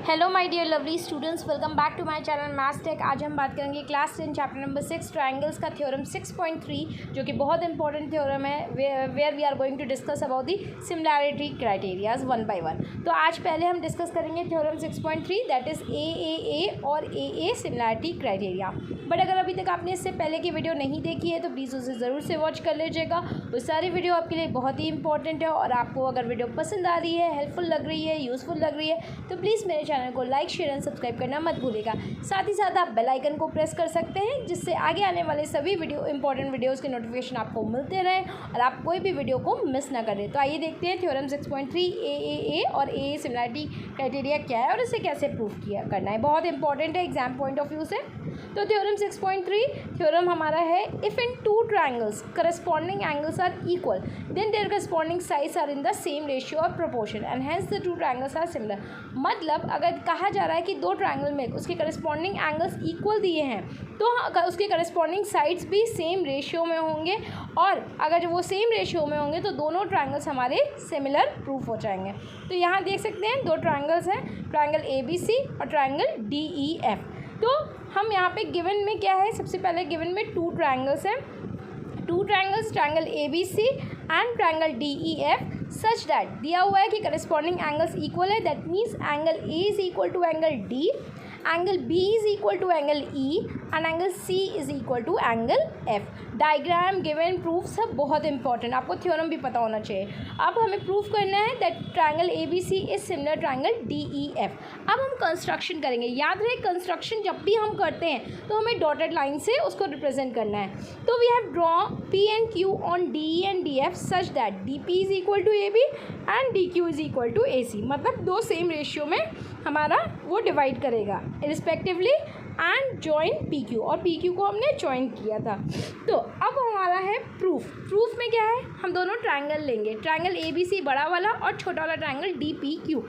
Hello my dear lovely students, welcome back to my channel maths tech. आज हम बात करेंगे क्लास 10 चैप्टर नंबर 6 ट्रायंगल्स का theorem 6.3, जो कि बहुत इंपॉर्टेंट थ्योरम है where we are going to discuss about the similarity criterias one by one. तो आज पहले हम डिस्कस करेंगे थ्योरम 6.3 दैट इज़ ए और ए सिमिलैरिटी क्राइटेरिया। बट अगर अभी तक आपने इससे पहले की वीडियो नहीं देखी है तो प्लीज़ उसे ज़रूर से वॉच कर लीजिएगा। वो सारी वीडियो आपके लिए बहुत ही इंपॉर्टेंट है और आपको अगर वीडियो पसंद आ रही है, हेल्पफुल लग रही है, यूज़फुल लग रही है तो प्लीज़ मेरे चैनल को लाइक, शेयर एंड सब्सक्राइब करना मत भूलिएगा। साथ ही साथ आप बेल आइकन को प्रेस कर सकते हैं जिससे आगे आने वाले सभी इंपॉर्टेंट वीडियोज़ के नोटिफिकेशन आपको मिलते रहें और आप कोई भी वीडियो को मिस ना करें। तो आइए देखते हैं थ्योरम 6.3 ए और ए सिमिलैरिटी क्राइटेरिया क्या है और इसे कैसे प्रूव करना है। बहुत इंपॉर्टेंट है एग्जाम पॉइंट ऑफ व्यू से। तो थ्योरम 6.3 थ्योरम हमारा है if in two triangles corresponding angles are equal then their corresponding sides are in the same ratio और proportion and hence the two triangles are similar. मतलब अगर कहा जा रहा है कि दो ट्रायंगल में उसके करस्पॉन्डिंग एंगल्स इक्वल दिए हैं तो उसके करस्पॉन्डिंग साइड्स भी सेम रेशियो में होंगे और अगर वो सेम रेशियो में होंगे तो दोनों ट्रायंगल्स हमारे सिमिलर प्रूफ हो जाएंगे। तो यहाँ देख सकते हैं दो ट्रायंगल्स हैं, ट्रायंगल ABC और ट्रायंगल DEF। तो हम यहाँ पे गिवन में क्या है, सबसे पहले गिवन में टू ट्रायंगल्स हैं, two triangles triangle ABC and triangle DEF such that दिया हुआ है कि करस्पॉन्डिंग एंगल्स इक्वल है। That means angle A is equal to angle D, angle B is equal to angle E and angle C is equal to angle F। Diagram given proof सब बहुत important, आपको theorem भी पता होना चाहिए। अब हमें प्रूफ करना है that triangle ABC is similar triangle DEF। अब हम कंस्ट्रक्शन करेंगे। याद रहे कंस्ट्रक्शन जब भी हम करते हैं तो हमें डॉटेड लाइन से उसको रिप्रेजेंट करना है। तो we have draw P and Q on DE and DF such that DP is equal to AB and DQ is equal to AC। मतलब दो सेम रेशियो में हमारा वो डिवाइड करेगा रिस्पेक्टिवली एंड जॉइन PQ, और PQ को हमने join किया था। तो अब हमारा है प्रूफ में क्या है, हम दोनों ट्रायंगल लेंगे, ट्रायंगल ABC बड़ा वाला और छोटा वाला triangle DPQ।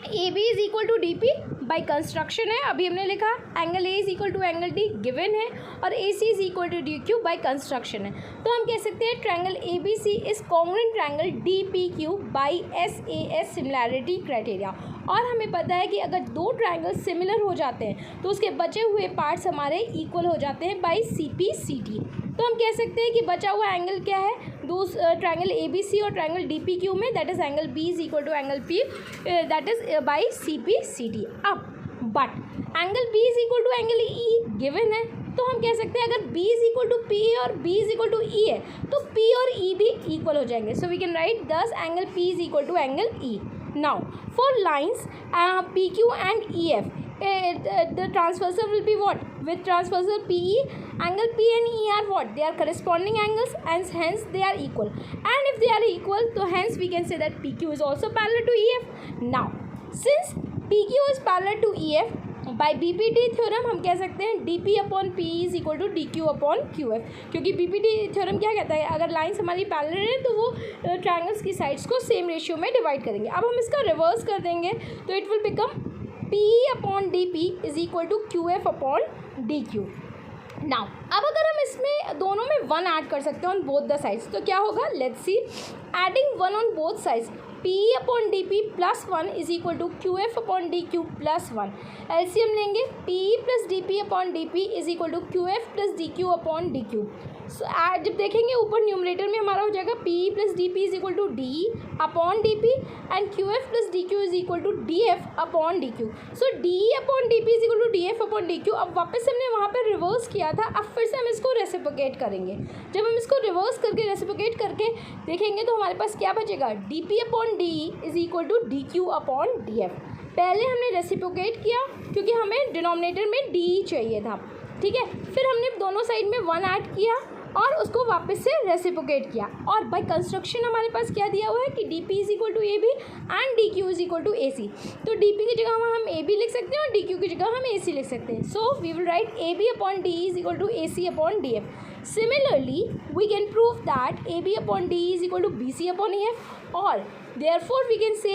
AB is equal to DP by construction है, अभी हमने लिखा। Angle A is equal to angle D given है और AC is equal to DQ by construction है। तो हम कह सकते हैं triangle ABC is congruent triangle DPQ by SAS similarity criteria. और हमें पता है कि अगर दो ट्रायंगल सिमिलर हो जाते हैं तो उसके बचे हुए पार्ट्स हमारे इक्वल हो जाते हैं बाई CP/CD। तो हम कह सकते हैं कि बचा हुआ एंगल क्या है, दो ट्रायंगल ABC और ट्रायंगल DPQ में, that is angle B is equal to angle P that is by CP/CD। अब but angle B is equal to angle E given है, तो हम कह सकते हैं अगर B is equal to P और B is equal to E है तो P और E भी इक्वल हो जाएंगे। So we can write this angle P is equal to angle E। Now for lines PQ and EF the transversal will be what? With transversal PE, angle P and E are what? They are corresponding angles and hence they are equal. And if they are equal, so hence we can say that PQ is also parallel to EF. Now since PQ is parallel to EF, by BPT theorem हम कह सकते हैं DP upon PE is equal to DQ upon QF, क्योंकि BPT theorem क्या कहता है, अगर lines हमारी पैरेलल है तो वो ट्रायंगल्स की साइड्स को सेम रेशियो में डिवाइड करेंगे। अब हम इसका रिवर्स कर देंगे तो it will become PE upon DP is equal to QF upon DQ। Now अब अगर हम इसमें दोनों में 1 ऐड कर सकते हैं ऑन बोथ द साइड्स तो क्या होगा, let's see. Adding 1 on both sides PE upon DP plus 1 is equal to QF upon DQ plus 1। LCM लेंगे, PE plus DP upon DP is equal to QF plus DQ upon DQ। So जब देखेंगे ऊपर numerator में हमारा हो जाएगा PE plus DP is equal to DE upon DP and QF plus DQ is equal to DF upon DQ। So DE upon DP is equal to DF upon DQ। अब वापस हमने वहाँ पर रिवर्स किया था, अब फिर से हम इसको रेसिप्रोकेट करेंगे। जब हम इसको रिवर्स करके रेसिप्रोकेट करके देखेंगे तो हमारे पास क्या बचेगा, DP upon DE is equal to DQ upon DF। पहले हमने रेसिप्रोकेट किया क्योंकि हमें डिनोमिनेटर में DE चाहिए था, ठीक है। फिर हमने दोनों साइड में 1 ऐड किया और उसको वापस से रेसिप्रोकेट किया और बाय कंस्ट्रक्शन हमारे पास क्या दिया हुआ है कि DP is equal to AB and DQ is equal to AC। तो DP की जगह हम AB लिख सकते हैं और DQ की जगह हम AC लिख सकते हैं। So we will write AB upon DE is equal to AC upon DF। Similarly we can prove that AB upon DE is equal to BC upon EF or therefore we can say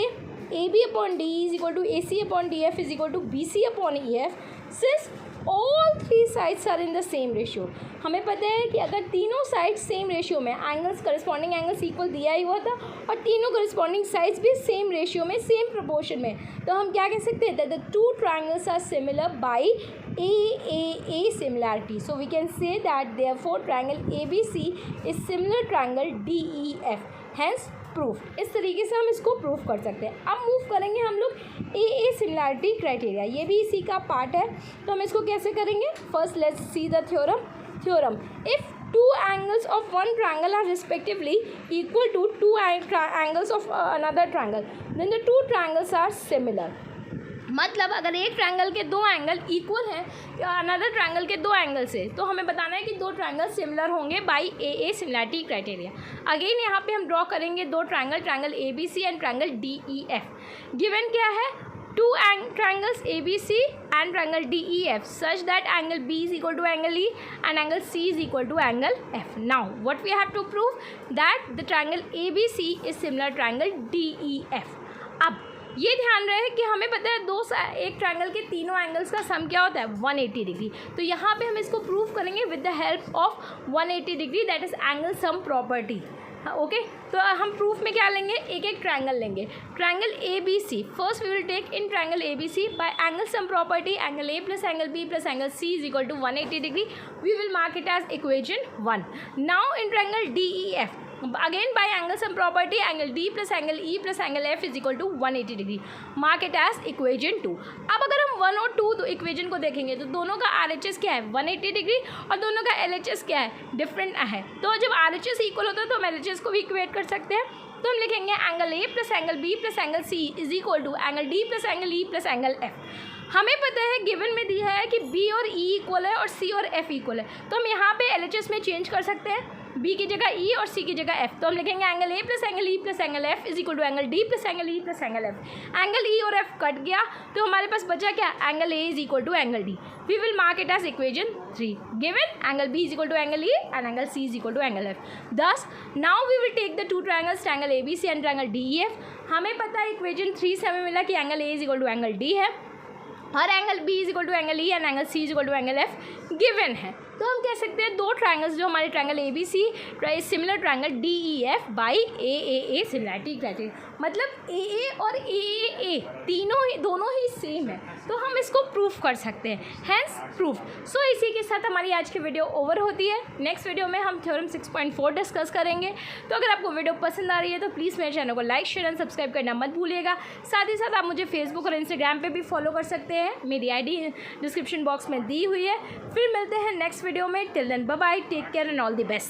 AB upon DE is equal to AC upon DF is equal to BC upon EF since all three sides are in the same ratio. हमें पता है कि अगर तीनों sides same ratio में, angles corresponding angles equal दिया ही हुआ था और तीनों करस्पॉन्डिंग साइड्स भी सेम रेशियो में, सेम प्रोपोर्शन में, तो हम क्या कह सकते हैं that the two triangles are similar by AAA similarity. So we can say that therefore triangle ABC is similar triangle DEF. Hence proof. इस तरीके से हम इसको प्रूफ कर सकते हैं। अब मूव करेंगे हम लोग AA सिमिलैरिटी क्राइटेरिया, ये भी इसी का पार्ट है, तो हम इसको कैसे करेंगे। First let's see the theorem. If two angles of one triangle are respectively equal to two angles of another triangle, then the two triangles are similar. मतलब अगर एक ट्रायंगल के दो एंगल इक्वल हैं अनदर ट्रायंगल के दो angle से, तो हमें बताना है कि दो ट्रायंगल सिमिलर होंगे by AA similarity criteria. Again यहाँ पे हम ड्रॉ करेंगे दो triangle ABC and triangle DEF। Given क्या है, two triangles ABC and triangle DEF such that angle B is equal to angle E and angle C is equal to angle F. Now what we have to prove that the triangle ABC is similar triangle DEF. अब ये ध्यान रहे कि हमें पता है एक triangle के तीनों एंगल्स का सम क्या होता है 180 डिग्री। तो यहाँ पे हम इसको प्रूव करेंगे with the help of 180 degree, that is angle sum property. Okay, तो हम प्रूफ में क्या लेंगे, एक एक ट्रायंगल लेंगे। Triangle ABC, first we will take in triangle ABC by angle sum property angle A plus angle B plus angle C is equal to 180 degree. We will mark it as equation 1। Now in triangle DEF again by angle sum property angle D plus angle E plus angle F is equal to 180 degree, mark it as equation 2। अब अगर हम 1 और 2 equation को देखेंगे तो दोनों का RHS क्या है 180 डिग्री और दोनों का LHS क्या है डिफरेंट है। तो जब RHS इक्वल होता है तो हम LHS को भी इक्वेट कर सकते हैं। तो हम लिखेंगे angle A plus angle B plus angle C is equal to angle D plus angle E plus angle F। हमें पता है गिवन में दिया है कि B और E इक्वल है और C और F इक्वल है, तो हम यहाँ पे LHS में चेंज कर सकते हैं, B की जगह E और C की जगह F। तो हम लिखेंगे angle A plus angle E plus angle F is equal to angle D plus angle E plus angle F। Angle E और F कट गया तो हमारे पास बचा क्या, angle A is equal to angle D। We will mark it as equation 3। Given angle B is equal to angle E and angle C is equal to angle F। This now we will take the two triangles triangle ABC and triangle DEF। हमें पता है equation 3 से हमें मिला कि angle A is equal to angle D है और angle B is equal to angle E and angle C is equal to angle F given है। तो हम कह सकते हैं दो ट्रायंगल्स जो हमारे triangle ABC similar triangle DEF by AAA similarity criteria, मतलब AA और AAA दोनों ही सेम है, तो हम इसको प्रूफ कर सकते हैं, हैंस प्रूफ। सो इसी के साथ हमारी आज की वीडियो ओवर होती है। नेक्स्ट वीडियो में हम थ्योरम 6.4 डिस्कस करेंगे। तो अगर आपको वीडियो पसंद आ रही है तो प्लीज़ मेरे चैनल को लाइक शेयर एंड सब्सक्राइब करना मत भूलिएगा। साथ ही साथ आप मुझे फेसबुक और इंस्टाग्राम पे भी फॉलो कर सकते हैं, मेरी ID डिस्क्रिप्शन बॉक्स में दी हुई है। फिर मिलते हैं नेक्स्ट वीडियो में। Till then bye bye, take care and all the best.